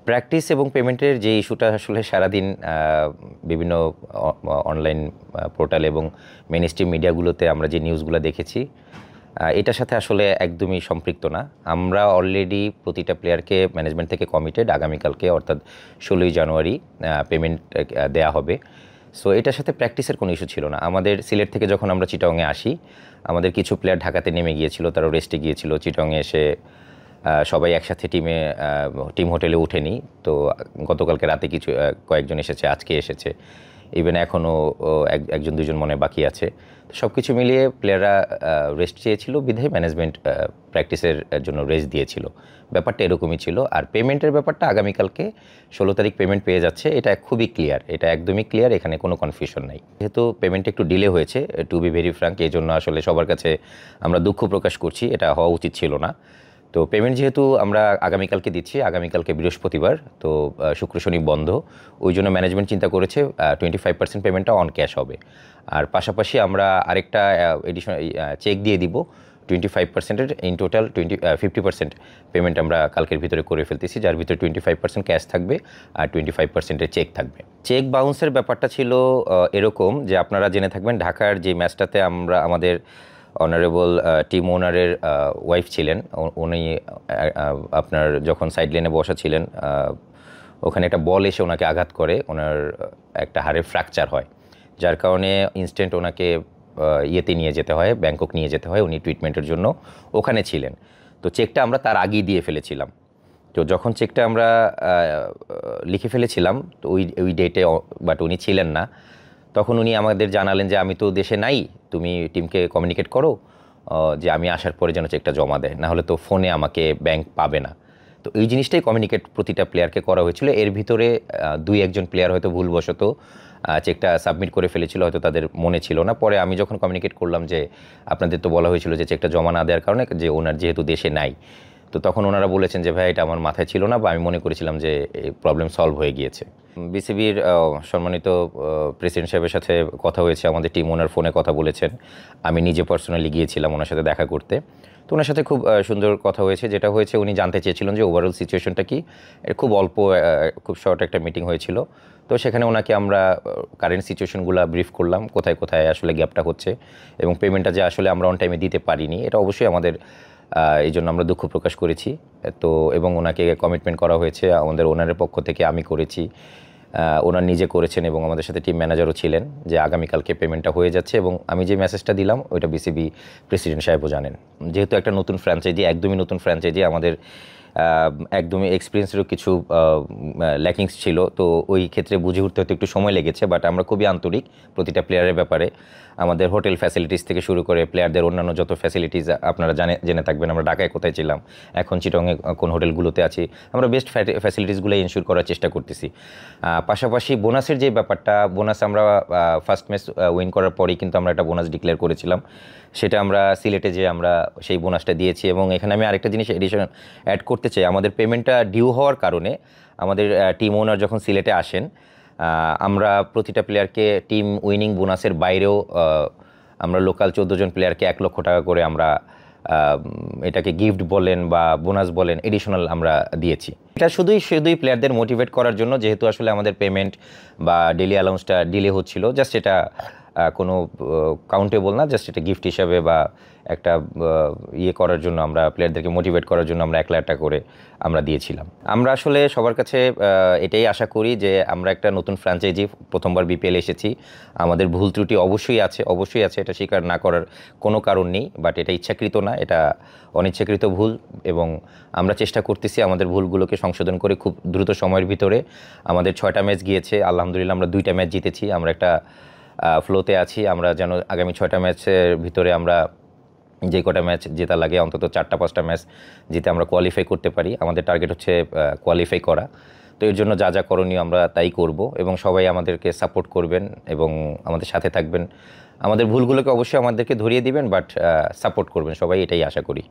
Practice এবং পেমেন্টের যে ইস্যুটা আসলে সারাদিন বিভিন্ন অনলাইন পোর্টাল এবং মেইন স্ট্রিম মিডিয়াগুলোতে আমরা যে নিউজগুলো দেখেছি, এটার সাথে আসলে একদমই সম্পৃক্ত না। আমরা অলরেডি প্রতিটা প্লেয়ারকে ম্যানেজমেন্ট থেকে কমিটেড, আগামীকালকে অর্থাৎ 16ই জানুয়ারি পেমেন্ট দেয়া হবে। সো এটার সাথে প্র্যাকটিসের কোনো ইস্যু ছিল না। আমাদের সিলেট থেকে যখন আমরা চিটাগংয়ে আসি, আমাদের কিছু প্লেয়ার ঢাকাতে নেমে গিয়েছিল, তারা রেস্টে গিয়েছিল। চিটাগংয়ে এসে সবাই একসাথে টিম হোটেলে উঠেনি। তো গতকালকে রাতে কয়েকজন এসেছে, আজকে এসেছে, ইভেন এখনও একজন দুজন মনে বাকি আছে। সব কিছু মিলিয়ে প্লেয়াররা রেস্ট চেয়েছিল, বিধায় ম্যানেজমেন্ট প্র্যাকটিসের জন্য রেস্ট দিয়েছিল। ব্যাপারটা এরকমই ছিল। আর পেমেন্টের ব্যাপারটা আগামীকালকে 16 তারিখ পেমেন্ট পেয়ে যাচ্ছে, এটা খুবই ক্লিয়ার, এটা একদমই ক্লিয়ার, এখানে কোনো কনফিউশন নাই। যেহেতু পেমেন্ট একটু ডিলে হয়েছে, টু বি ভেরি ফ্র্যাঙ্ক, এই জন্য আসলে সবার কাছে আমরা দুঃখ প্রকাশ করছি, এটা হওয়া উচিত ছিল না। তো পেমেন্ট যেহেতু আমরা আগামীকালকে দিচ্ছি, আগামীকালকে বৃহস্পতিবার, তো শুক্র শনি বন্ধ, ওই জন্য ম্যানেজমেন্ট চিন্তা করেছে 25% পেমেন্টটা অন ক্যাশ হবে। আর পাশাপাশি আমরা আরেকটা এডিশনাল চেক দিয়ে দিব 25%-এর, ইন টোটাল 50% পেমেন্ট আমরা কালকের ভিতরে করে ফেলতেছি, যার ভিতরে 25% ক্যাশ থাকবে আর 25%-এর চেক থাকবে। চেক বাউন্সের ব্যাপারটা ছিল এরকম যে, আপনারা জেনে থাকবেন ঢাকার যে ম্যাচটাতে আমাদের অনারেবল টিম ওনারের ওয়াইফ ছিলেন, উনি আপনার যখন সাইড লাইনে বসা ছিলেন, ওখানে একটা বল এসে ওনাকে আঘাত করে, ওনার একটা হাড়ের ফ্র্যাকচার হয়, যার কারণে ইনস্ট্যান্ট ওনাকে ইয়েতে নিয়ে যেতে হয়, ব্যাংকক নিয়ে যেতে হয়, উনি ট্রিটমেন্টের জন্য ওখানে ছিলেন। তো চেকটা আমরা তার আগেই দিয়ে ফেলেছিলাম। তো যখন চেকটা আমরা লিখে ফেলেছিলাম, তো ওই ডেটে বাট উনি ছিলেন না, তখন উনি আমাদের জানালেন যে, আমি তো দেশে নাই, তুমি টিমকে কমিউনিকেট করো যে আমি আসার পরে যেন চেকটা জমা দেয়, না হলে তো ফোনে আমাকে ব্যাংক পাবে না। তো এই জিনিসটাই কমিউনিকেট প্রতিটা প্লেয়ারকে করা হয়েছিল। এর ভিতরে 2-1 প্লেয়ার হয়তো ভুলবশত চেকটা সাবমিট করে ফেলেছিল, হয়তো তাদের মনে ছিল না। পরে আমি যখন কমিউনিকেট করলাম যে, আপনাদের তো বলা হয়েছিল যে চেকটা জমা না দেওয়ার কারণে, যে ওনার যেহেতু দেশে নাই, তো তখন ওনারা বলেছেন যে, ভাই এটা আমার মাথায় ছিল না, বা আমি মনে করেছিলাম যে প্রবলেম সলভ হয়ে গিয়েছে। বিসিবির সম্মানিত প্রেসিডেন্ট সাহেবের সাথে কথা হয়েছে, আমাদের টিম ওনার ফোনে কথা বলেছেন, আমি নিজে পার্সোনালি গিয়েছিলাম ওনার সাথে দেখা করতে। তো ওনার সাথে খুব সুন্দর কথা হয়েছে। যেটা হয়েছে, উনি জানতে চেয়েছিলেন যে ওভারঅল সিচুয়েশনটা কি। খুব অল্প, খুব শর্ট একটা মিটিং হয়েছিল। তো সেখানে ওনাকে আমরা কারেন্ট সিচুয়েশনগুলো ব্রিফ করলাম, কোথায় কোথায় আসলে গ্যাপটা হচ্ছে, এবং পেমেন্টটা যে আসলে আমরা অন টাইমে দিতে পারিনি, এটা অবশ্যই আমাদের, এই জন্য আমরা দুঃখ প্রকাশ করেছি। তো এবং ওনাকে কমিটমেন্ট করা হয়েছে আমাদের ওনারের পক্ষ থেকে, আমি করেছি, ওনার নিজে করেছেন, এবং আমাদের সাথে টিম ম্যানেজারও ছিলেন, যে আগামীকালকে পেমেন্টটা হয়ে যাচ্ছে। এবং আমি যে মেসেজটা দিলাম ওইটা বিসিবি প্রেসিডেন্ট সাহেবও জানেন। যেহেতু একটা নতুন ফ্র্যাঞ্চাইজি, একদমই নতুন ফ্র্যাঞ্চাইজি, আমাদের একদমই এক্সপিরিয়েন্সেরও কিছু ল্যাকিংস ছিল। তো ওই ক্ষেত্রে বুঝে উঠতে হয়তো একটু সময় লেগেছে, বাট আমরা খুবই আন্তরিক প্রতিটা প্লেয়ারের ব্যাপারে। আমাদের হোটেল ফ্যাসিলিটিস থেকে শুরু করে প্লেয়ারদের অন্যান্য যত ফ্যাসিলিটিস আপনারা জেনে থাকবেন, আমরা ঢাকায় কোথায় ছিলাম, এখন চিটংয়ে কোন হোটেলগুলোতে আছি, আমরা বেস্ট ফ্যাসিলিটিসগুলো ইনশিওর করার চেষ্টা করতেছি। পাশাপাশি বোনাসের যে ব্যাপারটা, বোনাস আমরা ফার্স্ট ম্যাচ উইন করার পরেই কিন্তু আমরা একটা বোনাস ডিক্লেয়ার করেছিলাম, সেটা আমরা সিলেটে যে আমরা সেই বোনাসটা দিয়েছি। এবং এখানে আমি আরেকটা জিনিস এডিশন অ্যাড করতে চাই, আমাদের পেমেন্টটা ডিউ হওয়ার কারণে আমাদের টিম ওনার যখন সিলেটে আসেন, আমরা প্রতিটা প্লেয়ারকে টিম উইনিং বোনাসের বাইরেও আমরা লোকাল 14 জন প্লেয়ারকে 1 লক্ষ টাকা করে আমরা এটাকে গিফট বলেন বা বোনাস বলেন, এডিশনাল আমরা দিয়েছি। এটা শুধুই প্লেয়ারদের মোটিভেট করার জন্য, যেহেতু আসলে আমাদের পেমেন্ট বা ডেলি অ্যালাউন্সটা ডিলে হচ্ছিল, জাস্ট এটা কোনো কাউন্টেবল না, জাস্ট এটা গিফট হিসাবে বা একটা ইয়ে করার জন্য, আমরা প্লেয়ারদেরকে মোটিভেট করার জন্য আমরা 1 লাখ টাকা করে আমরা দিয়েছিলাম। আমরা আসলে সবার কাছে এটাই আশা করি যে, আমরা একটা নতুন ফ্র্যাঞ্চাইজি, প্রথমবার বিপিএল এসেছি, আমাদের ভুল ত্রুটি অবশ্যই আছে, এটা স্বীকার না করার কোনো কারণ নেই, বাট এটা ইচ্ছাকৃত না, এটা অনিচ্ছাকৃত ভুল। এবং আমরা চেষ্টা করতেছি আমাদের ভুলগুলোকে সংশোধন করে খুব দ্রুত সময়ের ভিতরে। আমাদের 6টা ম্যাচ গিয়েছে, আলহামদুলিল্লাহ আমরা 2টা ম্যাচ জিতেছি, আমরা একটা ফ্লোতে আছি। আমরা যেন আগামী 6টা ম্যাচের ভিতরে আমরা যে কটা ম্যাচ জেতা লাগে, অন্তত 4টা-5টা ম্যাচ জিতে আমরা কোয়ালিফাই করতে পারি। আমাদের টার্গেট হচ্ছে কোয়ালিফাই করা। তো এর জন্য যা যা করণীয় আমরা তাই করব, এবং সবাই আমাদেরকে সাপোর্ট করবেন এবং আমাদের সাথে থাকবেন। আমাদের ভুলগুলোকে অবশ্যই আমাদেরকে ধরিয়ে দিবেন, বাট সাপোর্ট করবেন সবাই, এটাই আশা করি।